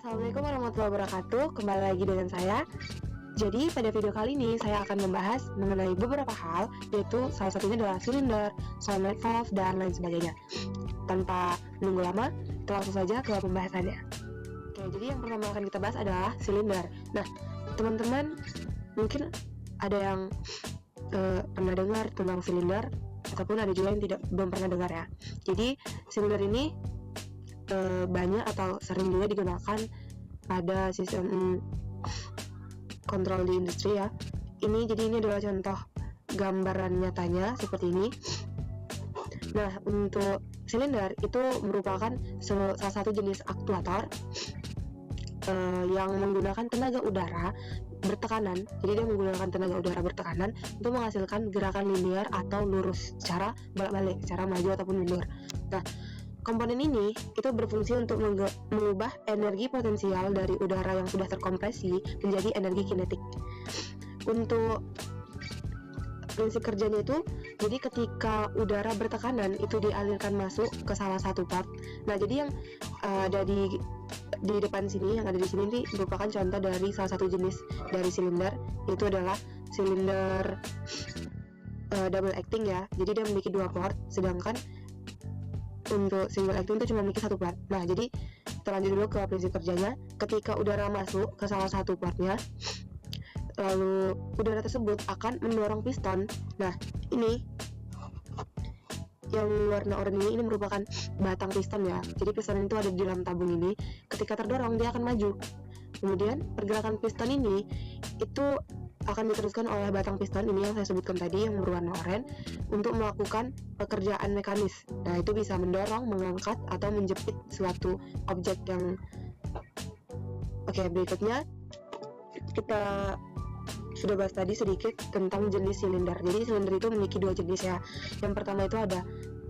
Assalamualaikum warahmatullahi wabarakatuh. Kembali lagi dengan saya. Jadi pada video kali ini saya akan membahas mengenai beberapa hal, yaitu salah satunya adalah silinder, solenoid valve, dan lain sebagainya. Tanpa menunggu lama, kita langsung saja ke pembahasannya. Oke, jadi yang pertama akan kita bahas adalah silinder. Nah, teman-teman mungkin ada yang pernah dengar tentang silinder, ataupun ada juga yang belum pernah dengar ya. Jadi silinder ini banyak atau sering juga digunakan pada sistem kontrol di industri ya. Jadi ini adalah contoh gambaran nyatanya seperti ini. Nah, untuk silinder itu merupakan salah satu jenis aktuator yang menggunakan tenaga udara bertekanan. Jadi dia menggunakan tenaga udara bertekanan untuk menghasilkan gerakan linear atau lurus secara bolak-balik, secara maju ataupun mundur. Nah, komponen ini itu berfungsi untuk mengubah energi potensial dari udara yang sudah terkompresi menjadi energi kinetik. Untuk prinsip kerjanya itu, jadi ketika udara bertekanan itu dialirkan masuk ke salah satu port. Nah, jadi yang ada di depan sini, yang ada di sini ini merupakan contoh dari salah satu jenis dari silinder, yaitu adalah silinder double acting ya. Jadi dia memiliki dua port, sedangkan untuk single acting itu cuma memiliki satu port. Nah, jadi kita lanjut dulu ke prinsip kerjanya. Ketika udara masuk ke salah satu portnya, lalu udara tersebut akan mendorong piston. Nah, ini yang warna oranye ini merupakan batang piston ya. Jadi piston itu ada di dalam tabung ini. Ketika terdorong, dia akan maju. Kemudian pergerakan piston ini itu akan diteruskan oleh batang piston ini yang saya sebutkan tadi, yang berwarna oranye, untuk melakukan pekerjaan mekanis. Nah, itu bisa mendorong, mengangkat, atau menjepit suatu objek yang... Oke, berikutnya kita sudah bahas tadi sedikit tentang jenis silinder. Jadi silinder itu memiliki dua jenis ya. Yang pertama itu ada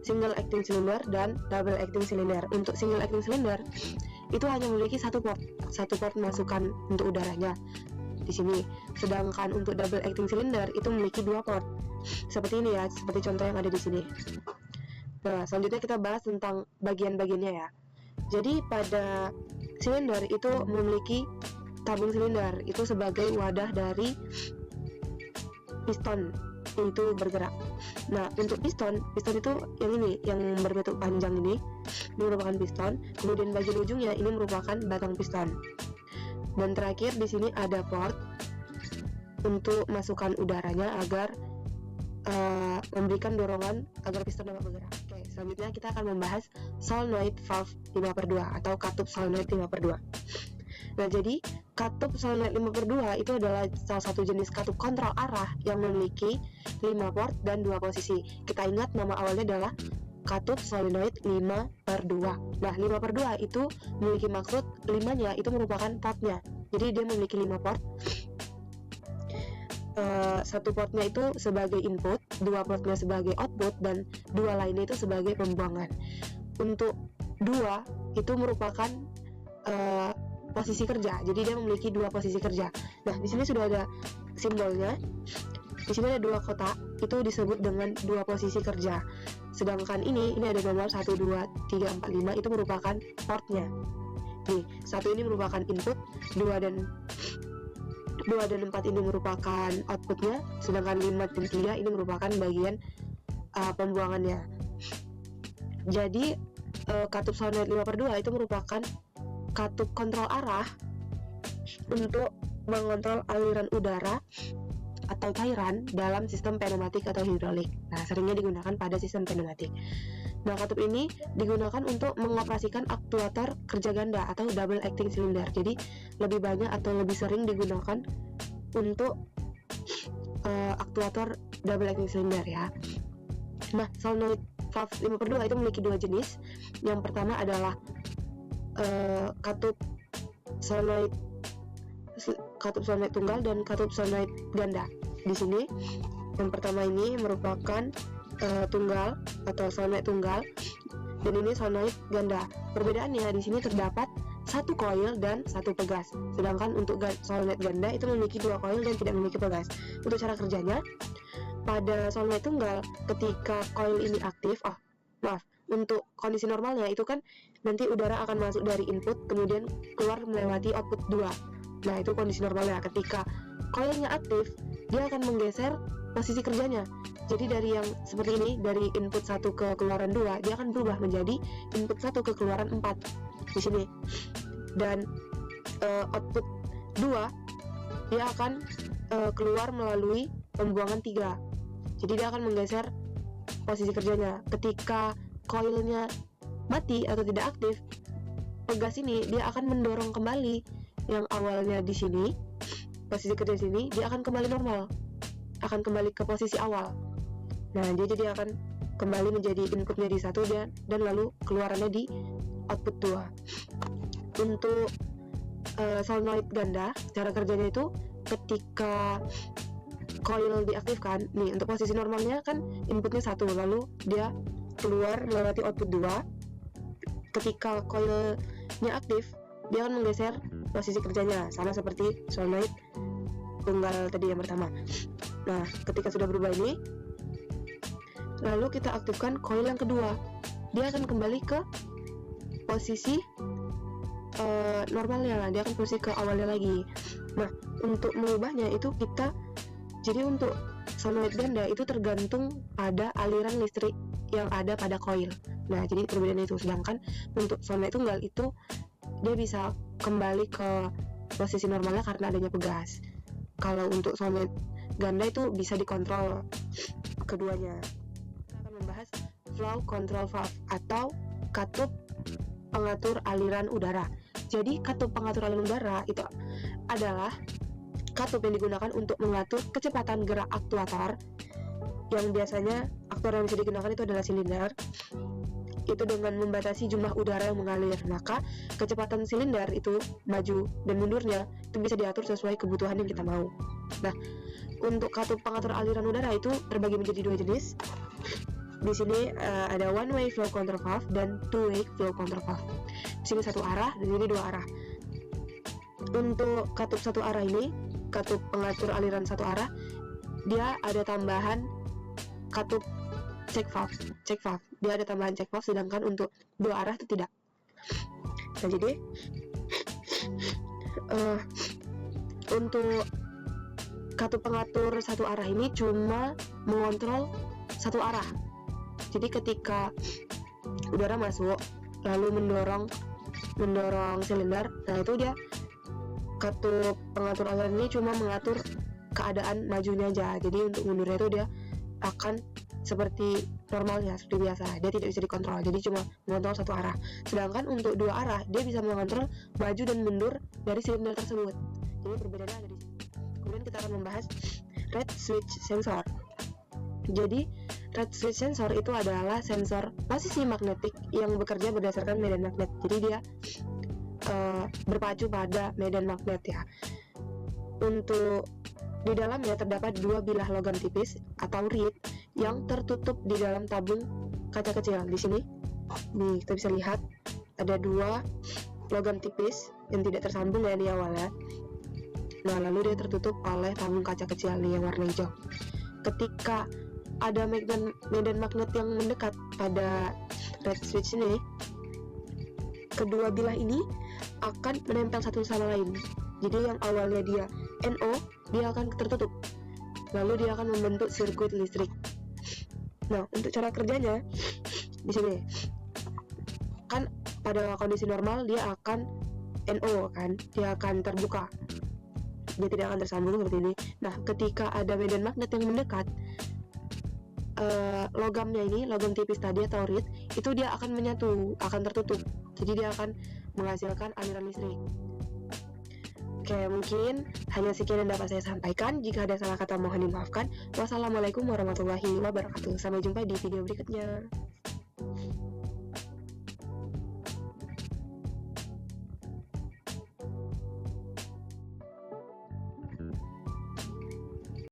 single acting cylinder dan double acting cylinder. Untuk single acting cylinder itu hanya memiliki satu port masukan untuk udaranya di sini. Sedangkan untuk double acting cylinder itu memiliki dua port. Seperti ini ya, seperti contoh yang ada di sini. Nah, selanjutnya kita bahas tentang bagian-bagiannya ya. Jadi pada silinder itu memiliki tabung silinder itu sebagai wadah dari piston itu bergerak. Nah, untuk piston itu yang ini, yang berbentuk panjang ini merupakan piston. Kemudian bagian ujungnya ini merupakan batang piston. Dan terakhir di sini ada port untuk masukkan udaranya agar memberikan dorongan agar piston dapat bergerak. Oke, selanjutnya kita akan membahas solenoid valve 5/2 atau katup solenoid 5/2. Nah, jadi katup solenoid 5/2 itu adalah salah satu jenis katup kontrol arah yang memiliki 5 port dan 2 posisi. Kita ingat nama awalnya adalah katup solenoid 5/2. Nah, 5/2 itu memiliki maksud 5-nya itu merupakan portnya. Jadi dia memiliki 5 port. Satu portnya itu sebagai input, 2 portnya sebagai output, dan 2 lainnya itu sebagai pembuangan. Untuk 2 itu merupakan posisi kerja. Jadi dia memiliki 2 posisi kerja. Nah, di sini sudah ada simbolnya. Di sini ada 2 kotak, itu disebut dengan 2 posisi kerja. Sedangkan ini ada nomor 1, 2, 3, 4, 5 itu merupakan portnya. Nih, 1 ini merupakan input, 2 dan 4 ini merupakan outputnya, sedangkan 5 dan 3 ini merupakan bagian pembuangannya. Jadi katup solenoid 5/2 itu merupakan katup kontrol arah untuk mengontrol aliran udara atau cairan dalam sistem pneumatik atau hidrolik. Nah, seringnya digunakan pada sistem pneumatik. Nah, katup ini digunakan untuk mengoperasikan aktuator kerja ganda atau double acting cylinder. Jadi lebih banyak atau lebih sering digunakan untuk aktuator double acting cylinder ya. Nah, solenoid valve 5/2 itu memiliki 2 jenis. Yang pertama adalah katup solenoid tunggal dan katup solenoid ganda. Di sini yang pertama ini merupakan tunggal atau solenoid tunggal, dan ini solenoid ganda. Perbedaannya di sini terdapat 1 coil dan 1 pegas. Sedangkan untuk solenoid ganda itu memiliki 2 coil dan tidak memiliki pegas. Untuk cara kerjanya, pada solenoid tunggal ketika coil ini aktif, untuk kondisi normalnya itu kan nanti udara akan masuk dari input kemudian keluar melewati output 2. Nah itu kondisi normalnya. Ketika coilnya aktif, dia akan menggeser posisi kerjanya. Jadi dari yang seperti ini, dari input 1 ke keluaran 2, dia akan berubah menjadi input 1 ke keluaran 4 di sini. Dan output 2 dia akan keluar melalui pembuangan 3. Jadi dia akan menggeser posisi kerjanya. Ketika coilnya mati atau tidak aktif, pegas ini dia akan mendorong kembali yang awalnya di sini, posisi kerja di sini, dia akan kembali normal, akan kembali ke posisi awal. Nah dia jadi akan kembali menjadi inputnya di 1 dan lalu keluarannya di output 2. Untuk solenoid ganda, cara kerjanya itu ketika coil diaktifkan, nih untuk posisi normalnya kan inputnya 1, lalu dia keluar melewati output 2. Ketika coilnya aktif, dia akan menggeser posisi kerjanya, sama seperti solenoid tunggal tadi yang pertama. Nah ketika sudah berubah ini, lalu kita aktifkan coil yang kedua, dia akan kembali ke posisi normalnya, dia akan posisi ke awalnya lagi. Nah untuk mengubahnya itu kita, jadi untuk solenoid ganda itu tergantung pada aliran listrik yang ada pada coil. Nah jadi perbedaan itu. Sedangkan untuk solenoid tunggal itu dia bisa kembali ke posisi normalnya karena adanya pegas. Kalau untuk solenoid ganda itu bisa dikontrol keduanya. Kita akan membahas flow control valve atau katup pengatur aliran udara. Jadi katup pengatur aliran udara itu adalah katup yang digunakan untuk mengatur kecepatan gerak aktuator, yang biasanya aktuator yang bisa digunakan itu adalah silinder. Itu dengan membatasi jumlah udara yang mengalir, maka kecepatan silinder itu maju dan mundurnya itu bisa diatur sesuai kebutuhan yang kita mau. Nah untuk katup pengatur aliran udara itu terbagi menjadi 2 jenis. Di sini ada one way flow control valve dan two way flow control valve. Di sini satu arah, di sini 2 arah. Untuk katup satu arah ini, katup pengatur aliran satu arah, dia ada tambahan katup check valve. Dia ada tambahan check valve, sedangkan untuk 2 arah itu tidak. Nah jadi untuk katup pengatur satu arah ini cuma mengontrol satu arah. Jadi ketika udara masuk lalu mendorong silinder, nah itu dia katup pengatur aliran ini cuma mengatur keadaan majunya aja. Jadi untuk mundurnya itu dia akan seperti normalnya, seperti biasa, dia tidak bisa dikontrol, jadi cuma mengontrol satu arah. Sedangkan untuk 2 arah dia bisa mengontrol maju dan mundur dari silinder tersebut. Jadi perbedaannya ada di sini. Kemudian kita akan membahas red switch sensor. Jadi red switch sensor itu adalah sensor posisi magnetik yang bekerja berdasarkan medan magnet. Jadi dia berpacu pada medan magnet ya. Untuk di dalamnya terdapat 2 bilah logam tipis atau reed yang tertutup di dalam tabung kaca kecil. Di sini nih kita bisa lihat ada 2 logam tipis yang tidak tersambung ya di awalnya. Nah lalu dia tertutup oleh tabung kaca kecil nih yang warna hijau. Ketika ada medan magnet yang mendekat pada red switch ini, kedua bilah ini akan menempel satu sama lain. Jadi yang awalnya dia NO, dia akan tertutup, lalu dia akan membentuk sirkuit listrik. Nah untuk cara kerjanya di sini kan pada kondisi normal dia akan NO kan, dia akan terbuka, dia tidak akan tersambung seperti ini. Nah ketika ada medan magnet yang mendekat, logamnya ini, logam tipis tadi atau reed, itu dia akan menyatu, akan tertutup. Jadi dia akan menghasilkan aliran listrik. Oke, mungkin hanya sekian yang dapat saya sampaikan. Jika ada salah kata mohon dimaafkan. Wassalamualaikum warahmatullahi wabarakatuh. Sampai jumpa di video berikutnya.